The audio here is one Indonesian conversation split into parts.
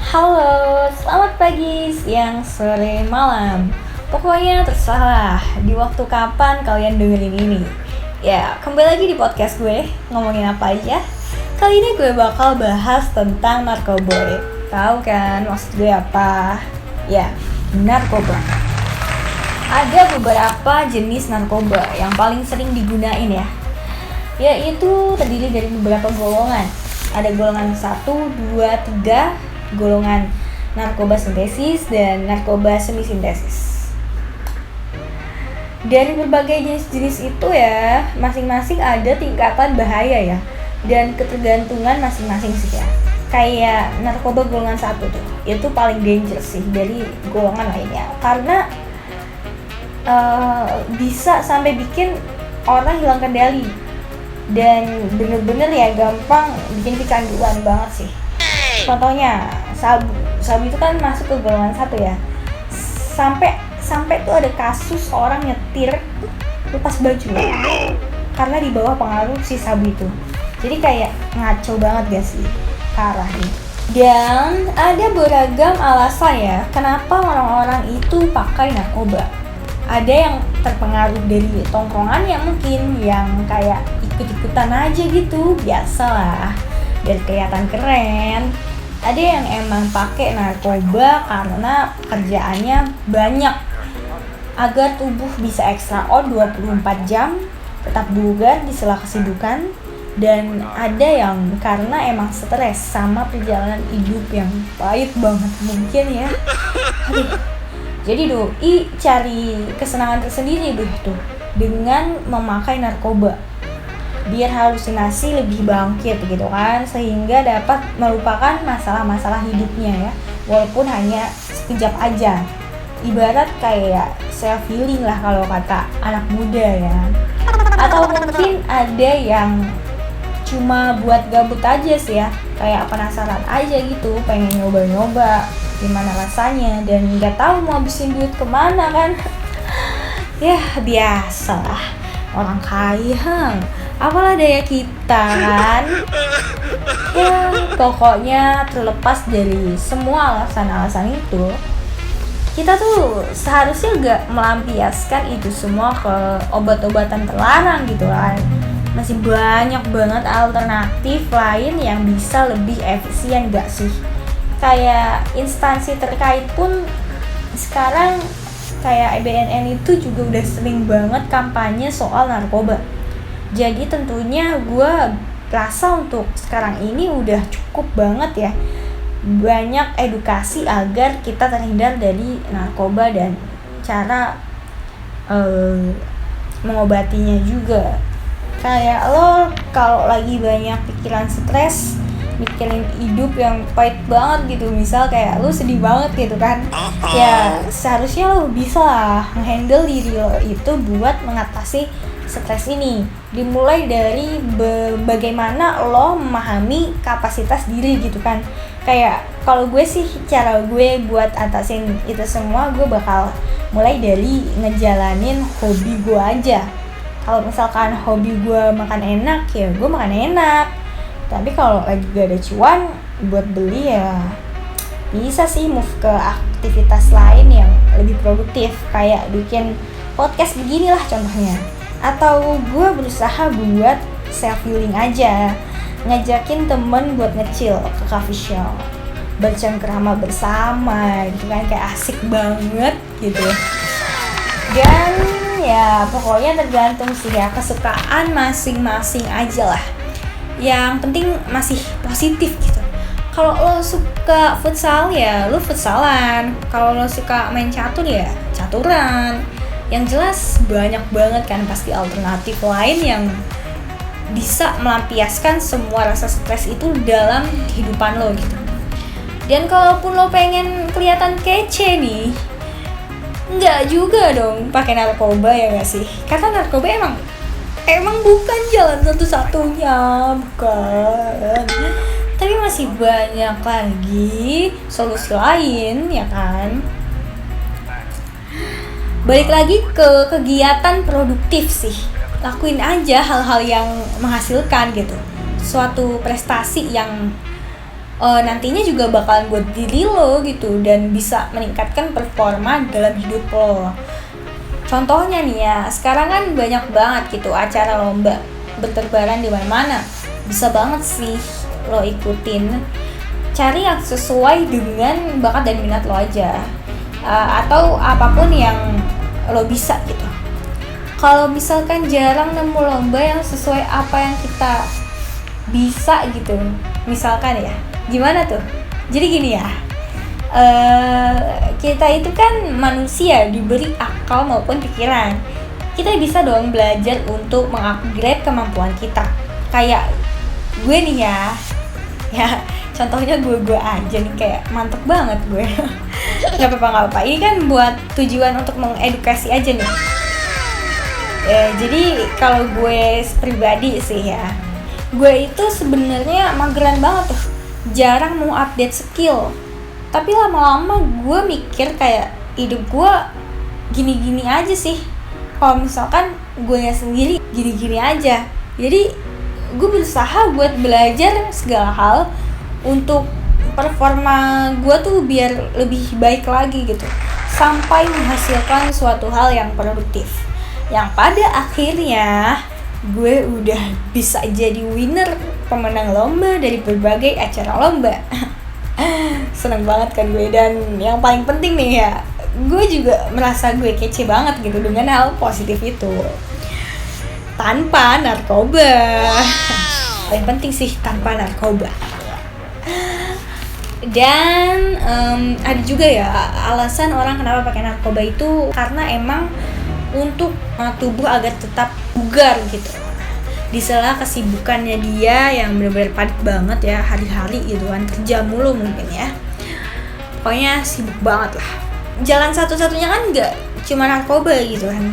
Halo, selamat pagi, siang, sore, malam. Pokoknya terserah di waktu kapan kalian dengerin ini. Ya, kembali lagi di podcast gue, ngomongin apa aja. Kali ini gue bakal bahas tentang narkoboy. Tahu kan maksud gue apa? Ya, narkoba. Ada beberapa jenis narkoba yang paling sering digunain ya. Yaitu terdiri dari beberapa golongan. Ada golongan 1, 2, 3, golongan narkoba sintesis dan narkoba semi sintesis. Dari berbagai jenis-jenis itu ya, masing-masing ada tingkatan bahaya ya dan ketergantungan masing-masing sih ya. Kayak narkoba golongan 1 tuh, itu paling dangerous sih dari golongan lainnya karena bisa sampai bikin orang hilang kendali dan bener-bener ya gampang bikin kecanduan banget sih. Contohnya sabu itu kan masuk ke golongan 1 ya. Sampai tuh ada kasus orang nyetir lepas baju karena di bawah pengaruh si sabu itu. Jadi kayak ngaco banget gak sih arahnya. Dan ada beragam alasan ya kenapa orang-orang itu pakai narkoba. Ada yang terpengaruh dari tongkrongan yang mungkin yang kayak ikut-ikutan aja gitu, biasalah biar kelihatan keren. Ada yang emang pakai narkoba karena kerjaannya banyak agar tubuh bisa ekstra on 24 jam, tetap bugar di sela kesibukan. Dan ada yang karena emang stres sama perjalanan hidup yang pahit banget mungkin ya. Aduh. Jadi doi cari kesenangan tersendiri tuh dengan memakai narkoba biar halusinasi lebih bangkit gitu kan, sehingga dapat melupakan masalah-masalah hidupnya ya, walaupun hanya sekejap aja. Ibarat kayak self healing lah kalau kata anak muda ya. Atau mungkin ada yang cuma buat gabut aja sih ya, kayak penasaran aja gitu, pengen nyoba-nyoba gimana rasanya dan nggak tahu mau habisin duit kemana kan. Ya biasalah orang kaya, apalah daya kita kan. Ya pokoknya terlepas dari semua alasan-alasan itu, kita tuh seharusnya gak melampiaskan itu semua ke obat-obatan terlarang gitu kan. Masih banyak banget alternatif lain yang bisa lebih efisien gak sih? Kayak instansi terkait pun sekarang kayak BNN itu juga udah sering banget kampanye soal narkoba. Jadi tentunya gue rasa untuk sekarang ini udah cukup banget ya, banyak edukasi agar kita terhindar dari narkoba dan cara mengobatinya juga. Kayak lo kalau lagi banyak pikiran stres, mikirin hidup yang pahit banget gitu, misal kayak lo sedih banget gitu kan, ya seharusnya lo bisa lah nge-handle diri lo itu buat mengatasi stres ini. Dimulai dari bagaimana lo memahami kapasitas diri gitu kan. Kayak kalau gue sih, cara gue buat atasin itu semua, gue bakal mulai dari ngejalanin hobi gue aja. Kalau misalkan hobi gue makan enak, ya gue makan enak. Tapi kalau lagi gak ada cuan buat beli, ya bisa sih move ke aktivitas lain yang lebih produktif, kayak bikin podcast beginilah contohnya. Atau gue berusaha buat self healing aja, ngajakin temen buat nge-chill ke coffee shop, bercengkrama bersama gitu kan, kayak asik banget gitu. Dan ya pokoknya tergantung sih ya, kesukaan masing-masing aja lah. Yang penting masih positif gitu. Kalau lo suka futsal ya lo futsalan, kalau lo suka main catur ya caturan. Yang jelas banyak banget kan pasti alternatif lain yang bisa melampiaskan semua rasa stres itu dalam kehidupan lo gitu. Dan kalaupun lo pengen kelihatan kece nih, nggak juga dong pakai narkoba, ya nggak sih? Karena narkoba emang bukan jalan satu-satunya, bukan. Tapi masih banyak lagi solusi lain, ya kan? Balik lagi ke kegiatan produktif sih. Lakuin aja hal-hal yang menghasilkan gitu. Suatu prestasi yang nantinya juga bakalan buat diri lo gitu, dan bisa meningkatkan performa dalam hidup lo. Contohnya nih ya, sekarang kan banyak banget gitu acara lomba berterbaran di mana-mana. Bisa banget sih lo ikutin. Cari yang sesuai dengan bakat dan minat lo aja. Atau apapun yang lo bisa gitu. Kalau misalkan jarang nemu lomba yang sesuai apa yang kita bisa gitu, misalkan ya, gimana tuh? Jadi gini ya, kita itu kan manusia diberi akal maupun pikiran. Kita bisa dong belajar untuk mengupgrade kemampuan kita. Kayak gue nih ya contohnya gue aja nih, kayak mantep banget gue. Gak apa-apa, ini kan buat tujuan untuk mengedukasi aja nih. Jadi kalau gue pribadi sih ya, gue itu sebenarnya mageran banget tuh, jarang mau update skill. Tapi lama-lama gue mikir kayak hidup gue gini-gini aja sih. Kalau misalkan gue sendiri gini-gini aja. Jadi gue berusaha buat belajar segala hal untuk performa gue tuh biar lebih baik lagi gitu, sampai menghasilkan suatu hal yang produktif, yang pada akhirnya gue udah bisa jadi winner, pemenang lomba dari berbagai acara lomba. Seneng banget kan gue, dan yang paling penting nih ya, gue juga merasa gue kece banget gitu dengan hal positif itu, tanpa narkoba. Paling penting sih tanpa narkoba. Dan ada juga ya alasan orang kenapa pakai narkoba itu, karena emang untuk tubuh agar tetap bugar gitu, di sela kesibukannya dia yang benar-benar padat banget ya, hari-hari gitu kan, kerja mulu mungkin ya, pokoknya sibuk banget lah. Jalan satu-satunya kan nggak cuma narkoba gitu kan,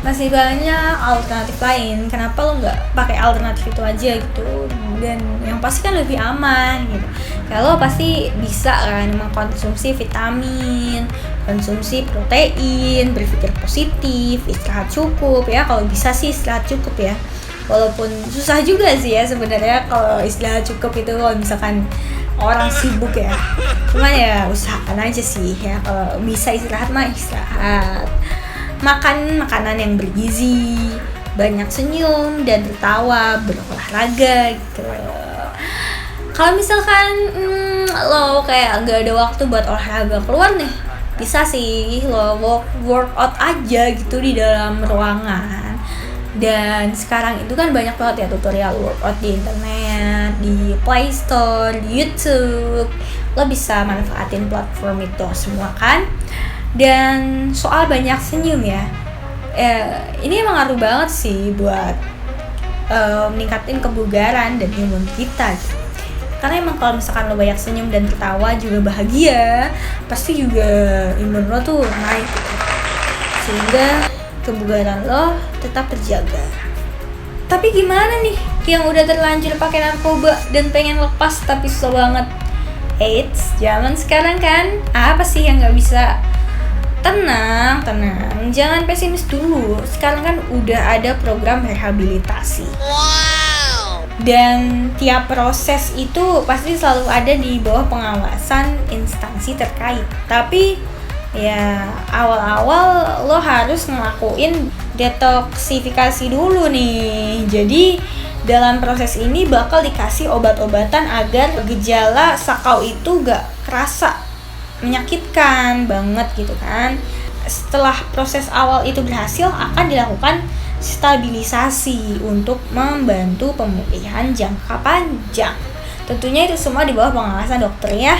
masih banyak alternatif lain. Kenapa lo nggak pakai alternatif itu aja gitu, dan yang pasti kan lebih aman gitu. Kalau pasti bisa kan mengkonsumsi vitamin, konsumsi protein, berpikir positif, istirahat cukup ya. Kalau bisa sih istirahat cukup ya, walaupun susah juga sih ya sebenarnya kalau istirahat cukup itu kalau misalkan orang sibuk ya. Cuman ya usahakan aja sih ya, kalau bisa istirahat mah istirahat. Makan makanan yang bergizi, banyak senyum dan tertawa, berolahraga gitu. Kalau misalkan lo kayak nggak ada waktu buat olahraga keluar nih, bisa sih lo workout aja gitu di dalam ruangan. Dan sekarang itu kan banyak banget ya tutorial workout di internet, di Play Store, di YouTube. Lo bisa manfaatin platform itu semua kan. Dan soal banyak senyum ya, ini emang ngaruh banget sih buat meningkatin kebugaran dan imun kita gitu. Karena emang kalau misalkan lo banyak senyum dan ketawa juga bahagia, pasti juga imun lo tuh naik gitu, sehingga kebugaran lo tetap terjaga. Tapi gimana nih yang udah terlanjur pakai narkoba dan pengen lepas tapi susah banget? Eits, zaman sekarang kan apa sih yang nggak bisa? Tenang, jangan pesimis dulu. Sekarang kan udah ada program rehabilitasi. Wow. Dan tiap proses itu pasti selalu ada di bawah pengawasan instansi terkait. Tapi ya awal-awal lo harus ngelakuin detoksifikasi dulu nih. Jadi dalam proses ini bakal dikasih obat-obatan agar gejala sakau itu gak kerasa menyakitkan banget gitu kan. Setelah proses awal itu berhasil, akan dilakukan stabilisasi untuk membantu pemulihan jangka panjang. Tentunya itu semua di bawah pengawasan dokter ya.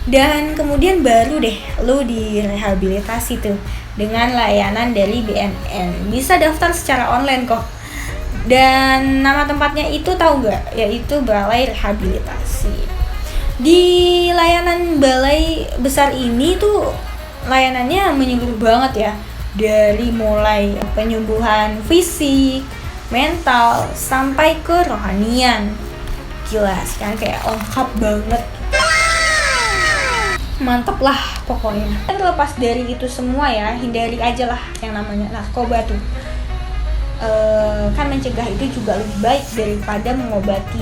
Dan kemudian baru deh lo direhabilitasi tuh dengan layanan dari BNN. Bisa daftar secara online kok. Dan nama tempatnya itu tahu gak? Yaitu Balai Rehabilitasi. Di layanan balai besar ini tuh layanannya menyeluruh banget ya, dari mulai penyembuhan fisik, mental, sampai ke rohanian. Gila kan, kayak lengkap banget. Mantep lah pokoknya. Terlepas dari itu semua ya, hindari aja lah yang namanya narkoba tuh. Kan mencegah itu juga lebih baik daripada mengobati.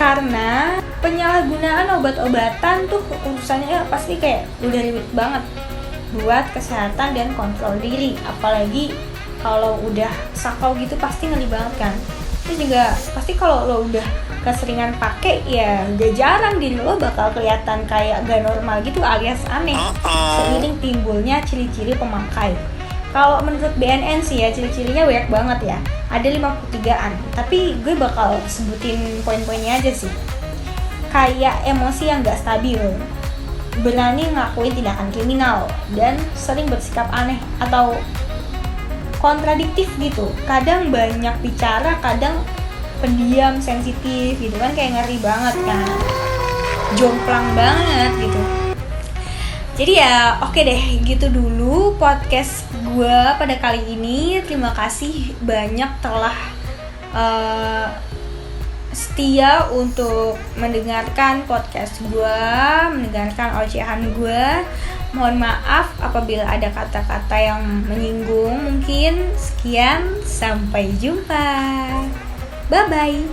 Karena penyalahgunaan obat-obatan tuh urusannya pasti kayak udah ribet banget buat kesehatan dan kontrol diri. Apalagi kalau udah sakau gitu pasti ngeri banget kan. Terus juga pasti kalau lo udah keseringan pakai ya udah jarang diri lo bakal kelihatan kayak gak normal gitu alias aneh seiring timbulnya ciri-ciri pemakai. Kalau menurut BNN sih ya ciri-cirinya banyak banget ya, ada 53an, tapi gue bakal sebutin poin-poinnya aja sih. Kayak emosi yang gak stabil, berani ngelakuin tindakan kriminal, dan sering bersikap aneh atau kontradiktif gitu. Kadang banyak bicara, kadang pendiam, sensitif gitu kan, kayak ngeri banget kan, jomplang banget gitu. Jadi ya oke deh, gitu dulu podcast gue pada kali ini. Terima kasih banyak telah setia untuk mendengarkan podcast gue, mendengarkan ocehan gue. Mohon maaf apabila ada kata-kata yang menyinggung mungkin. Sekian, sampai jumpa. Bye-bye.